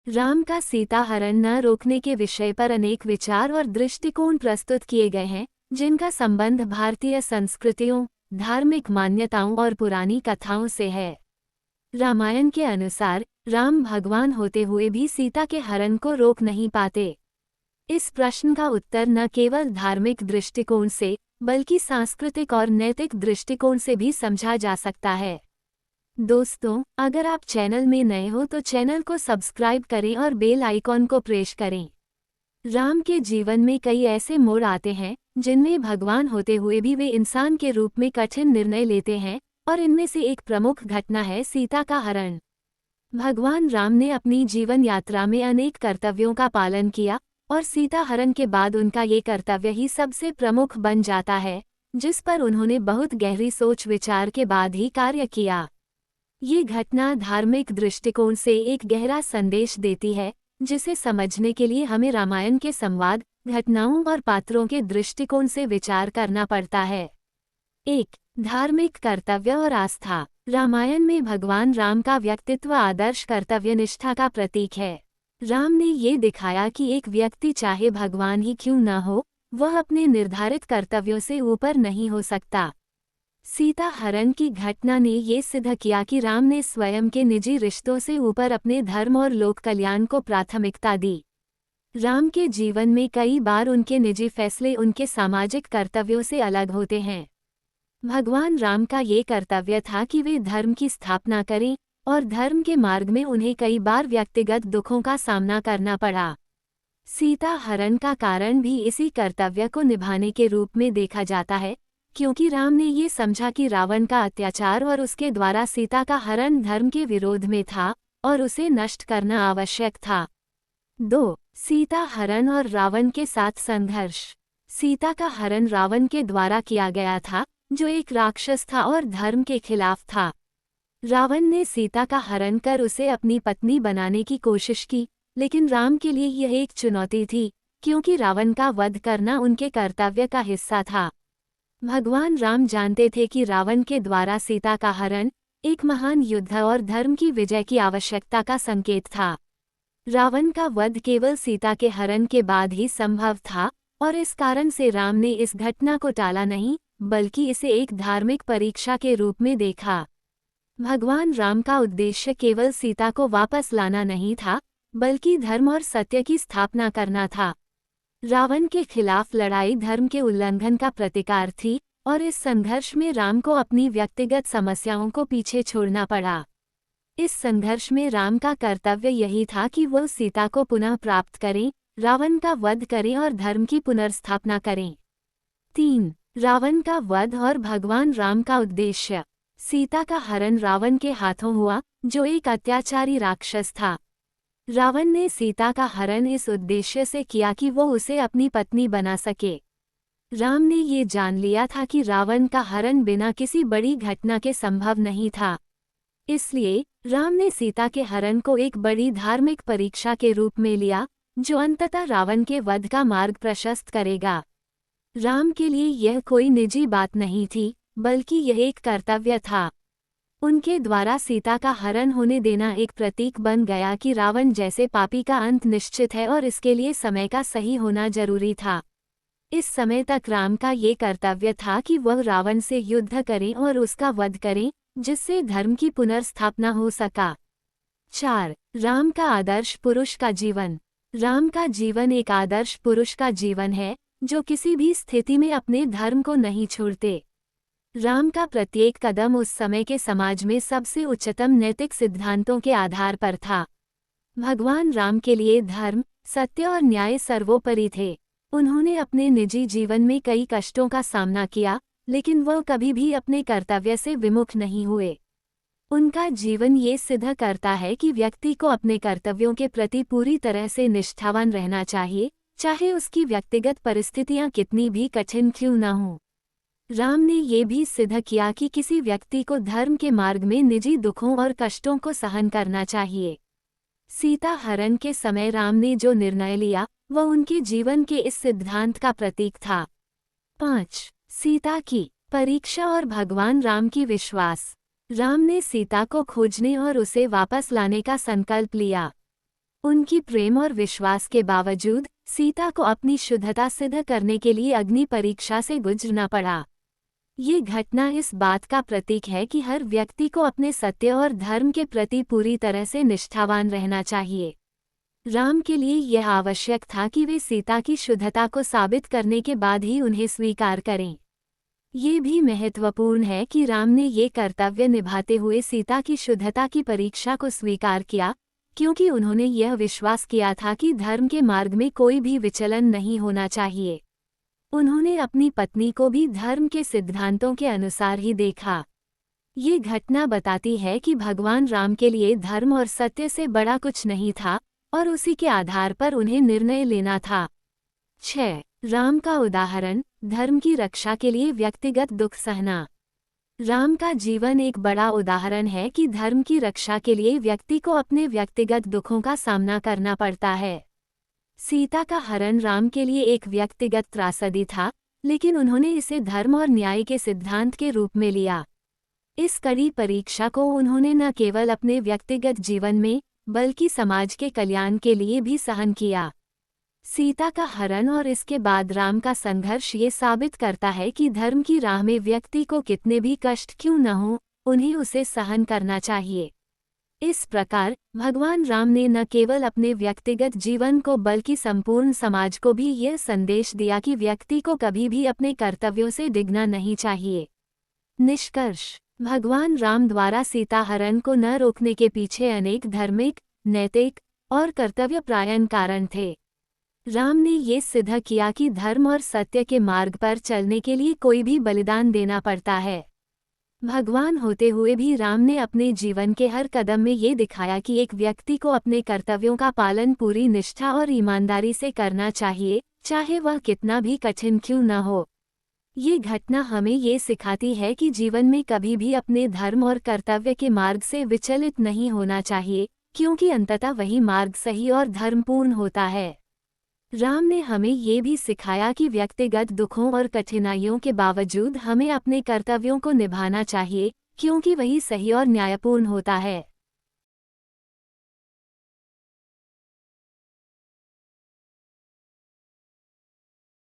राम का सीता हरण न रोकने के विषय पर अनेक विचार और दृष्टिकोण प्रस्तुत किए गए हैं, जिनका संबंध भारतीय संस्कृतियों, धार्मिक मान्यताओं और पुरानी कथाओं से है। रामायण के अनुसार राम भगवान होते हुए भी सीता के हरण को रोक नहीं पाते। इस प्रश्न का उत्तर न केवल धार्मिक दृष्टिकोण से, बल्कि सांस्कृतिक और नैतिक दृष्टिकोण से भी समझा जा सकता है। दोस्तों, अगर आप चैनल में नए हो तो चैनल को सब्सक्राइब करें और बेल आइकॉन को प्रेस करें। राम के जीवन में कई ऐसे मोड़ आते हैं जिनमें भगवान होते हुए भी वे इंसान के रूप में कठिन निर्णय लेते हैं, और इनमें से एक प्रमुख घटना है सीता का हरण। भगवान राम ने अपनी जीवन यात्रा में अनेक कर्तव्यों का पालन किया, और सीता हरण के बाद उनका ये कर्तव्य ही सबसे प्रमुख बन जाता है, जिस पर उन्होंने बहुत गहरी सोच विचार के बाद ही कार्य किया। ये घटना धार्मिक दृष्टिकोण से एक गहरा संदेश देती है, जिसे समझने के लिए हमें रामायण के संवाद, घटनाओं और पात्रों के दृष्टिकोण से विचार करना पड़ता है। 1. धार्मिक कर्तव्य और आस्था। रामायण में भगवान राम का व्यक्तित्व आदर्श कर्तव्यनिष्ठा का प्रतीक है। राम ने ये दिखाया कि एक व्यक्ति चाहे भगवान ही क्यों न हो, वह अपने निर्धारित कर्तव्यों से ऊपर नहीं हो सकता। सीता हरण की घटना ने ये सिद्ध किया कि राम ने स्वयं के निजी रिश्तों से ऊपर अपने धर्म और लोक कल्याण को प्राथमिकता दी। राम के जीवन में कई बार उनके निजी फैसले उनके सामाजिक कर्तव्यों से अलग होते हैं। भगवान राम का ये कर्तव्य था कि वे धर्म की स्थापना करें, और धर्म के मार्ग में उन्हें कई बार व्यक्तिगत दुखों का सामना करना पड़ा। सीता हरण का कारण भी इसी कर्तव्य को निभाने के रूप में देखा जाता है, क्योंकि राम ने ये समझा कि रावण का अत्याचार और उसके द्वारा सीता का हरण धर्म के विरोध में था, और उसे नष्ट करना आवश्यक था। 2. सीता हरण और रावण के साथ संघर्ष। सीता का हरण रावण के द्वारा किया गया था, जो एक राक्षस था और धर्म के खिलाफ था। रावण ने सीता का हरण कर उसे अपनी पत्नी बनाने की कोशिश की, लेकिन राम के लिए यह एक चुनौती थी, क्योंकि रावण का वध करना उनके कर्तव्य का हिस्सा था। भगवान राम जानते थे कि रावण के द्वारा सीता का हरण एक महान युद्ध और धर्म की विजय की आवश्यकता का संकेत था। रावण का वध केवल सीता के हरण के बाद ही संभव था, और इस कारण से राम ने इस घटना को टाला नहीं, बल्कि इसे एक धार्मिक परीक्षा के रूप में देखा। भगवान राम का उद्देश्य केवल सीता को वापस लाना नहीं था, बल्कि धर्म और सत्य की स्थापना करना था। रावण के खिलाफ लड़ाई धर्म के उल्लंघन का प्रतिकार थी, और इस संघर्ष में राम को अपनी व्यक्तिगत समस्याओं को पीछे छोड़ना पड़ा। इस संघर्ष में राम का कर्तव्य यही था कि वह सीता को पुनः प्राप्त करें, रावण का वध करें और धर्म की पुनर्स्थापना करें। 3. रावण का वध और भगवान राम का उद्देश्य। सीता का हरण रावण के हाथों हुआ, जो एक अत्याचारी राक्षस था। रावण ने सीता का हरण इस उद्देश्य से किया कि वो उसे अपनी पत्नी बना सके। राम ने ये जान लिया था कि रावण का हरण बिना किसी बड़ी घटना के संभव नहीं था। इसलिए राम ने सीता के हरण को एक बड़ी धार्मिक परीक्षा के रूप में लिया, जो अंततः रावण के वध का मार्ग प्रशस्त करेगा। राम के लिए यह कोई निजी बात नहीं थी, बल्कि यह एक कर्तव्य था। उनके द्वारा सीता का हरण होने देना एक प्रतीक बन गया कि रावण जैसे पापी का अंत निश्चित है, और इसके लिए समय का सही होना जरूरी था। इस समय तक राम का ये कर्तव्य था कि वह रावण से युद्ध करें और उसका वध करें, जिससे धर्म की पुनर्स्थापना हो सका। 4. राम का आदर्श पुरुष का जीवन। राम का जीवन एक आदर्श पुरुष का जीवन है, जो किसी भी स्थिति में अपने धर्म को नहीं छोड़ते। राम का प्रत्येक कदम उस समय के समाज में सबसे उच्चतम नैतिक सिद्धांतों के आधार पर था। भगवान राम के लिए धर्म, सत्य और न्याय सर्वोपरि थे। उन्होंने अपने निजी जीवन में कई कष्टों का सामना किया, लेकिन वह कभी भी अपने कर्तव्य से विमुख नहीं हुए। उनका जीवन ये सिद्ध करता है कि व्यक्ति को अपने कर्तव्यों के प्रति पूरी तरह से निष्ठावान रहना चाहिए, चाहे उसकी व्यक्तिगत परिस्थितियां कितनी भी कठिन क्यों न हों। राम ने ये भी सिद्ध किया कि किसी व्यक्ति को धर्म के मार्ग में निजी दुखों और कष्टों को सहन करना चाहिए। सीता हरण के समय राम ने जो निर्णय लिया, वह उनके जीवन के इस सिद्धांत का प्रतीक था। 5. सीता की परीक्षा और भगवान राम की विश्वास। राम ने सीता को खोजने और उसे वापस लाने का संकल्प लिया। उनकी प्रेम और विश्वास के बावजूद सीता को अपनी शुद्धता सिद्ध करने के लिए अग्नि परीक्षा से गुजरना पड़ा। ये घटना इस बात का प्रतीक है कि हर व्यक्ति को अपने सत्य और धर्म के प्रति पूरी तरह से निष्ठावान रहना चाहिए। राम के लिए यह आवश्यक था कि वे सीता की शुद्धता को साबित करने के बाद ही उन्हें स्वीकार करें। ये भी महत्वपूर्ण है कि राम ने ये कर्तव्य निभाते हुए सीता की शुद्धता की परीक्षा को स्वीकार किया, क्योंकि उन्होंने यह विश्वास किया था कि धर्म के मार्ग में कोई भी विचलन नहीं होना चाहिए। उन्होंने अपनी पत्नी को भी धर्म के सिद्धांतों के अनुसार ही देखा। ये घटना बताती है कि भगवान राम के लिए धर्म और सत्य से बड़ा कुछ नहीं था और उसी के आधार पर उन्हें निर्णय लेना था। 6. राम का उदाहरण, धर्म की रक्षा के लिए व्यक्तिगत दुख सहना। राम का जीवन एक बड़ा उदाहरण है कि धर्म की रक्षा के लिए व्यक्ति को अपने व्यक्तिगत दुखों का सामना करना पड़ता है। सीता का हरण राम के लिए एक व्यक्तिगत त्रासदी था, लेकिन उन्होंने इसे धर्म और न्याय के सिद्धांत के रूप में लिया। इस कड़ी परीक्षा को उन्होंने न केवल अपने व्यक्तिगत जीवन में बल्कि समाज के कल्याण के लिए भी सहन किया। सीता का हरण और इसके बाद राम का संघर्ष ये साबित करता है कि धर्म की राह में व्यक्ति को कितने भी कष्ट क्यों न हो, उन्हें उसे सहन करना चाहिए। इस प्रकार भगवान राम ने न केवल अपने व्यक्तिगत जीवन को बल्कि संपूर्ण समाज को भी यह संदेश दिया कि व्यक्ति को कभी भी अपने कर्तव्यों से डिगना नहीं चाहिए। निष्कर्ष, भगवान राम द्वारा सीता हरण को न रोकने के पीछे अनेक धार्मिक, नैतिक और कर्तव्यपरायण कारण थे। राम ने ये सिद्ध किया कि धर्म और सत्य के मार्ग पर चलने के लिए कोई भी बलिदान देना पड़ता है। भगवान होते हुए भी राम ने अपने जीवन के हर कदम में ये दिखाया कि एक व्यक्ति को अपने कर्तव्यों का पालन पूरी निष्ठा और ईमानदारी से करना चाहिए, चाहे वह कितना भी कठिन क्यों न हो। ये घटना हमें ये सिखाती है कि जीवन में कभी भी अपने धर्म और कर्तव्य के मार्ग से विचलित नहीं होना चाहिए, क्योंकि अंततः वही मार्ग सही और धर्मपूर्ण होता है। राम ने हमें ये भी सिखाया कि व्यक्तिगत दुखों और कठिनाइयों के बावजूद हमें अपने कर्तव्यों को निभाना चाहिए, क्योंकि वही सही और न्यायपूर्ण होता है।